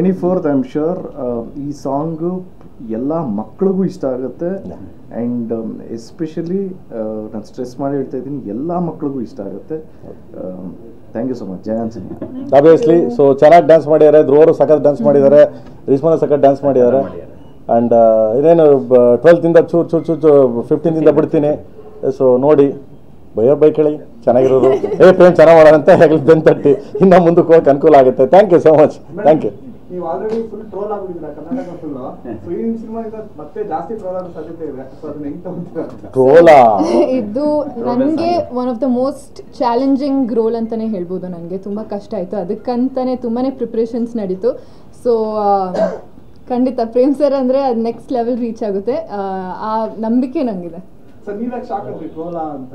24th I am sure ಈ song ಎಲ್ಲ ಮಕ್ಕಳಿಗೂ ಇಷ್ಟ ಆಗುತ್ತೆ ಆ್ಯಂಡ್ ಎಸ್ಪೆಷಲಿ ನಾನು ಸ್ಟ್ರೆಸ್ ಮಾಡಿ ಹೇಳ್ತಾ ಇದ್ದೀನಿ ಎಲ್ಲ ಮಕ್ಕಳಿಗೂ ಇಷ್ಟ ಆಗುತ್ತೆ. Thank you so much Jayan Singh. Obviously so ಚೆನ್ನಾಗಿ ಡ್ಯಾನ್ಸ್ ಮಾಡಿದ್ದಾರೆ, ಧ್ರುವರು ಸಖತ್ ಡ್ಯಾನ್ಸ್ ಮಾಡಿದ್ದಾರೆ, ರಿಸ್ಮಾನ ಸಖತ್ ಡ್ಯಾನ್ಸ್ ಮಾಡಿದ್ದಾರೆ. ಆ್ಯಂಡ್ ಇದೇನು 12th ಚೂರು 15th ಬಿಡ್ತೀನಿ. ಸೊ ನೋಡಿ ಬೈಯೋ ಬೈ ಕೇಳಿ ಚೆನ್ನಾಗಿರೋದು ಪ್ರೇಮ್ ಚೆನ್ನಾಗಿ ಮಾಡೋಣ ಅಂತ ಹೇಳಿ ಬೆನ್ ತಟ್ಟಿ ಇನ್ನೂ ಮುಂದಕ್ಕೆ ಹೋಗಕ್ಕೆ ಅನುಕೂಲ ಆಗುತ್ತೆ. Thank you so much. Thank you. ನೀವು ಆಲ್ರೆಡಿ ಫುಲ್ ಟ್ರೋಲ್ ಆಗಿದ್ದೀರಾ ಕರ್ನಾಟಕ ಫುಲ್. ಸೊ ಈ ಸಿನಿಮಾದಿಂದ ಮತ್ತೆ ಜಾಸ್ತಿ ಟ್ರೋಲ್ ಆಗೋ ಸಾಧ್ಯತೆ ಇದೆ. ಸೊ ಅದನ್ನ ಹೆಂಗ್ ತಗೊಂತೀರಾ? ಟ್ರೋಲಾ ಇದು ನನಗೆ one of the most challenging role ಅಂತಾನೆ ಹೇಳ್ಬೋದು. ನನಗೆ ತುಂಬ ಕಷ್ಟ ಆಯಿತು, ಅದಕ್ಕಂತಾನೆ ತುಂಬಾ ಪ್ರಿಪ್ರೇಷನ್ಸ್ ನಡೀತು. ಸೊ ಖಂಡಿತ ಪ್ರೇಮ್ ಸರ್ ಅಂದರೆ ಅದು ನೆಕ್ಸ್ಟ್ ಲೆವೆಲ್ ರೀಚ್ ಆಗುತ್ತೆ, ಆ ನಂಬಿಕೆ ನನಗಿದೆ. ಸರ್ ನೀವೇ ಶಾಕ್ ಆಗ್ರಿ ಟ್ರೋಲಾ ಅಂತ?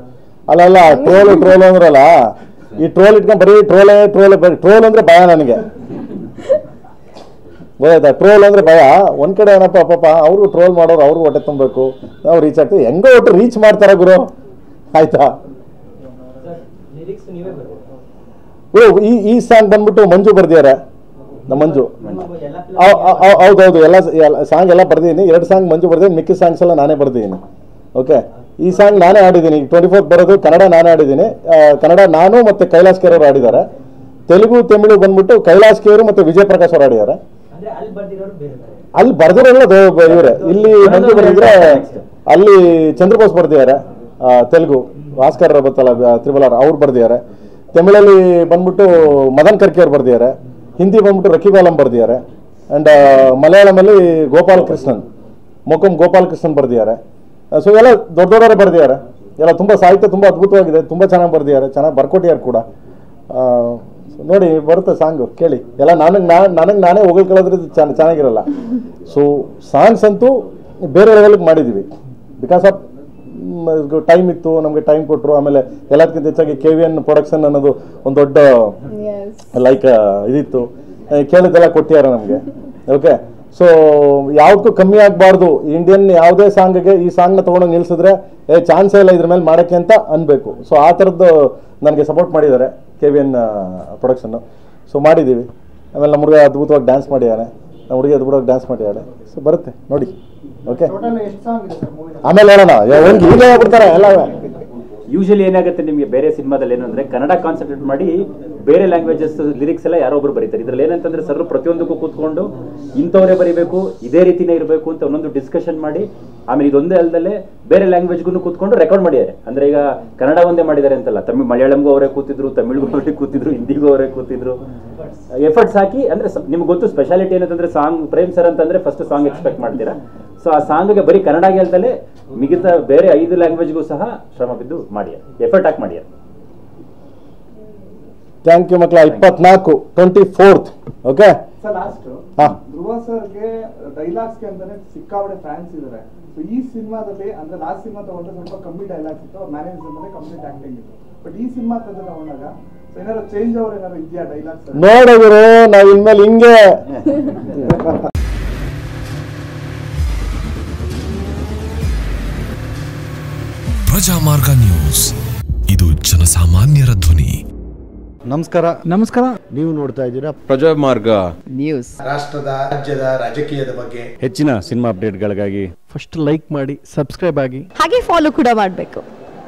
ಅಲ್ಲ ಟ್ರೋಲ್ ಅಂದ್ರಲ್ಲ, ಈ ಟ್ರೋಲ್ ಇಟ್ಕೊಂಡು ಬರೀ ಟ್ರೋಲ್ ಅಂದ್ರೆ ಭಯ ನನಗೆ. ಗೊತ್ತಾಯ್ತಾ? ಟ್ರೋಲ್ ಅಂದ್ರೆ ಭಯ. ಒಂದ್ ಕಡೆ ಏನಪ್ಪ ಪಾಪ ಅವ್ರಿಗೂ ಟ್ರೋಲ್ ಮಾಡೋರು ಅವ್ರಿಗೂ ಹೊಟ್ಟೆ ತುಂಬಬೇಕು, ನಾವು ರೀಚ್ ಆಗ್ತೀವಿ. ಹೆಂಗೋ ಒಟ್ಟು ರೀಚ್ ಮಾಡ್ತಾರ ಗುರು, ಆಯ್ತಾ? ಈ ಸಾಂಗ್ ಬಂದ್ಬಿಟ್ಟು ಮಂಜು ಬರ್ದಿದ್ದಾರೆ, ನಮ್ಮ ಮಂಜು. ಹೌದೌದು, ಎಲ್ಲ ಸಾಂಗ್ ಎಲ್ಲ ಬರ್ದಿದ್ದೀನಿ. 2 ಸಾಂಗ್ ಮಂಜು ಬರ್ದಿದ್ದೀನಿ, ಮಿಕ್ಕಿ ಸಾಂಗ್ಸ್ ಎಲ್ಲ ನಾನೇ ಬರ್ದಿದ್ದೀನಿ. ಓಕೆ, ಈ ಸಾಂಗ್ ನಾನೇ ಆಡಿದ್ದೀನಿ. 24th ಬರೋದು ಕನ್ನಡ ನಾನೇ ಆಡಿದ್ದೀನಿ. ಕನ್ನಡ ನಾನು ಮತ್ತೆ ಕೈಲಾಸ್ ಕೆ ಅವರು ಆಡಿದ್ದಾರೆ. ತೆಲುಗು ತಮಿಳು ಬಂದ್ಬಿಟ್ಟು ಕೈಲಾಸ್ ಕೆ ಅವರು ಮತ್ತೆ ವಿಜಯ್ ಪ್ರಕಾಶ್ ಅವರು ಆಡಿದ್ದಾರೆ. ಅಲ್ಲಿ ಬರ್ದಿರೋಲ್ಲ ಇವರೇ. ಇಲ್ಲಿ ಮಂಜು ಬರ್ದಿದ್ರೆ ಅಲ್ಲಿ ಚಂದ್ರಬೋಸ್ ಬರ್ದಿದ್ದಾರೆ. ತೆಲುಗು ಭಾಸ್ಕರ್ ಬತ್ತಲ್ಲ ತ್ರಿಬಲಾರ್ ಅವ್ರು ಬರ್ದಿದ್ದಾರೆ. ತಮಿಳಲ್ಲಿ ಬಂದ್ಬಿಟ್ಟು ಮದನ್ ಕರ್ಕಿ ಅವ್ರು ಬರ್ದಿದ್ದಾರೆ. ಹಿಂದಿ ಬಂದ್ಬಿಟ್ಟು ರಕೀಬ್ ಆಲಂ ಬರ್ದಿದ್ದಾರೆ. ಆ್ಯಂಡ್ ಮಲಯಾಳಮಲ್ಲಿ ಗೋಪಾಲ್ ಕೃಷ್ಣನ್ ಬರ್ದಿದ್ದಾರೆ. ಸೊ ಎಲ್ಲ ದೊಡ್ಡವರೇ ಬರ್ದಿದ್ದಾರೆ. ಎಲ್ಲ ತುಂಬ ಸಾಹಿತ್ಯ ತುಂಬ ಅದ್ಭುತವಾಗಿದೆ, ತುಂಬ ಚೆನ್ನಾಗಿ ಬರ್ದಿದ್ದಾರೆ, ಚೆನ್ನಾಗಿ ಬರ್ಕೊಟ್ಟಿದ್ದಾರೆ ಕೂಡ. ನೋಡಿ ಬರುತ್ತೆ ಸಾಂಗು ಕೇಳಿ. ಎಲ್ಲ ನನಗೆ ನಾನೇ ಹೊಗಳ್ಕೊಳ್ಳೋದ್ರೆ ಚೆನ್ನಾಗಿರಲ್ಲ. ಸೊ ಸಾಂಗ್ಸ್ ಅಂತೂ ಬೇರೆ ಲೆವೆಲ್ಗೆ ಮಾಡಿದ್ದೀವಿ. ಬಿಕಾಸ್ ಆಫ್ ಟೈಮ್ ಇತ್ತು, ನಮಗೆ ಟೈಮ್ ಕೊಟ್ಟರು. ಆಮೇಲೆ ಎಲ್ಲದಕ್ಕಿಂತ ಹೆಚ್ಚಾಗಿ KVN ಪ್ರೊಡಕ್ಷನ್ ಅನ್ನೋದು ಒಂದು ದೊಡ್ಡ ಲೈಕ್ ಇದಿತ್ತು, ಕೇಳಿದ್ದೆಲ್ಲ ಕೊಟ್ಟಿದ್ದಾರೆ ನಮಗೆ. ಓಕೆ, ಸೊ ಯಾವುದಕ್ಕೂ ಕಮ್ಮಿ ಆಗಬಾರ್ದು. ಇಂಡಿಯನ್ ಯಾವುದೇ ಸಾಂಗ್ಗೆ ಈ ಸಾಂಗ್ನ ತೊಗೊಂಡೋಗಿ ನಿಲ್ಸಿದ್ರೆ ಚಾನ್ಸೇ ಇಲ್ಲ ಇದ್ರ ಮೇಲೆ ಮಾಡೋಕ್ಕೆ ಅಂತ ಅನ್ಬೇಕು. ಸೊ ಆ ಥರದ್ದು ನನಗೆ ಸಪೋರ್ಟ್ ಮಾಡಿದ್ದಾರೆ KVN ಪ್ರೊಡಕ್ಷನ್ನು. ಸೊ ಮಾಡಿದ್ದೀವಿ. ಆಮೇಲೆ ನಮ್ಮ ಹುಡುಗ ಅದ್ಭುತವಾಗಿ ಡ್ಯಾನ್ಸ್ ಮಾಡಿದ್ದಾರೆ, ನಮ್ಮ ಹುಡುಗಿ ಅದ್ಭುತವಾಗಿ ಡ್ಯಾನ್ಸ್ ಮಾಡಿದ್ದಾರೆ. ಸೊ ಬರುತ್ತೆ ನೋಡಿ. ಓಕೆ, ಆಮೇಲೆ ಹೇಳೋಣ. ಈಗ ಹೇಳ್ಬಿಡ್ತಾರೆ ಎಲ್ಲ. ಯೂಶಲಿ ಏನಾಗುತ್ತೆ ನಿಮಗೆ ಬೇರೆ ಸಿನಿಮಾದಲ್ಲಿ ಏನಂದ್ರೆ ಕನ್ನಡ ಕಾನ್ಸಂಟ್ರೇಟ್ ಮಾಡಿ ಬೇರೆ ಲ್ಯಾಂಗ್ವೇಜಸ್ ಲಿರಿಕ್ಸ್ ಎಲ್ಲ ಯಾರೋ ಒಬ್ರು ಬರೀತಾರೆ. ಇದ್ರಲ್ಲಿ ಏನಂತಂದ್ರೆ ಸರ್ ಪ್ರತಿಯೊಂದಕ್ಕೂ ಕೂತ್ಕೊಂಡು ಇಂಥವರೇ ಬರೀಬೇಕು, ಇದೇ ರೀತಿನೇ ಇರಬೇಕು ಅಂತ ಒಂದೊಂದು ಡಿಸ್ಕಷನ್ ಮಾಡಿ ಆಮೇಲೆ ಇದೊಂದೇ ಅಲ್ಲದಲ್ಲೇ ಬೇರೆ ಲ್ಯಾಂಗ್ವೇಜ್ಗೂ ಕೂತ್ಕೊಂಡು ರೆಕಾರ್ಡ್ ಮಾಡಿದ್ದಾರೆ. ಅಂದ್ರೆ ಈಗ ಕನ್ನಡ ಒಂದೇ ಮಾಡಿದ್ದಾರೆ ಅಂತಲ್ಲ, ಮಲಯಾಳಂಗೂ ಅವರೇ ಕೂತಿದ್ರು, ತಮಿಳ್ಗೂ ಅವರೇ ಕೂತಿದ್ರು, ಹಿಂದಿಗೂ ಅವರೇ ಕೂತಿದ್ರು. ಎಫರ್ಟ್ಸ್ ಹಾಕಿ ಅಂದ್ರೆ ನಿಮ್ಗೆ ಗೊತ್ತು ಸ್ಪೆಷಾಲಿಟಿ ಏನಂತಂದ್ರೆ ಸಾಂಗ್ ಪ್ರೇಮ್ ಸರ್ ಅಂತಂದ್ರೆ ಫಸ್ಟ್ ಸಾಂಗ್ ಎಕ್ಸ್ಪೆಕ್ಟ್ ಮಾಡ್ತೀರಾ. ಸೊ ಆ ಸಾಂಗ್ಗೆ ಬರೀ ಕನ್ನಡ ಅಲ್ಲದಲ್ಲೇ ಮಿಗತಾ ಬೇರೆ 5 ಲ್ಯಾಂಗ್ವೇಜ್ಗೂ ಸಹ ಶ್ರಮ ಬಿದ್ದು ಮಾಡ್ಯಾರ, ಎಫರ್ಟ್ ಹಾಕಿ ಮಾಡ್ಯಾರ. ಥ್ಯಾಂಕ್ ಯು ಮಕ್ಕಳ. 24th. ಓಕೆ ಸರ್ ಲಾಸ್ಟ್ ಧ್ರುವ ಸರ್ಗೆ ಡೈಲಾಗ್ಸ್ಗೆ ಅಂತಾನೆ ಸಿಕ್ಕಾಪಟ್ಟೆ ಫ್ಯಾನ್ಸ್ ಇದ್ದಾರೆ. ಸೊ ಈ ಸಿನಿಮಾದಲ್ಲಿ ಅಂದ್ರೆ ಲಾಸ್ಟ್ ಸಿನಿಮಾ ತಗೊಂಡ್ರೆ ಸ್ವಲ್ಪ ಕಮ್ಮಿ ಡೈಲಾಗ್ಸ್ ಇತ್ತು, ಅವ್ರ ಮ್ಯಾನೇಜ್ ಅಂದ್ರೆ ಕಂಪ್ಲೀಟ್ ಆಕ್ಟಿಂಗ್ ಇತ್ತು. ಬಟ್ ಈ ಸಿನಿಮಾ ತಗೊಂಡಾಗ ಏನಾದ್ರು ಚೇಂಜ್ ಅವ್ರು ಏನಾದ್ರು ಇದೆಯಾ ಡೈಲಾಗ್ಸ್? ನೋಡಿದ್ರು ನಾವು ಇನ್ಮೇಲೆ ಹಿಂಗೆ ಪ್ರಜಾಮಾರ್ಗ ನ್ಯೂಸ್, ಇದು ಜನಸಾಮಾನ್ಯರ ಧ್ವನಿ. ನಮಸ್ಕಾರ. ನೀವು ನೋಡ್ತಾ ಇದ್ದೀರಾ ಪ್ರಜಾಮಾರ್ಗ ನ್ಯೂಸ್. ರಾಷ್ಟ್ರದ ರಾಜ್ಯದ ರಾಜಕೀಯದ ಬಗ್ಗೆ ಹೆಚ್ಚಿನ ಸಿನಿಮಾ ಅಪ್ಡೇಟ್ಗಳಿಗಾಗಿ ಫಸ್ಟ್ ಲೈಕ್ ಮಾಡಿ, ಸಬ್ಸ್ಕ್ರೈಬ್ ಆಗಿ, ಹಾಗೆ ಫಾಲೋ ಕೂಡ ಮಾಡಬೇಕು.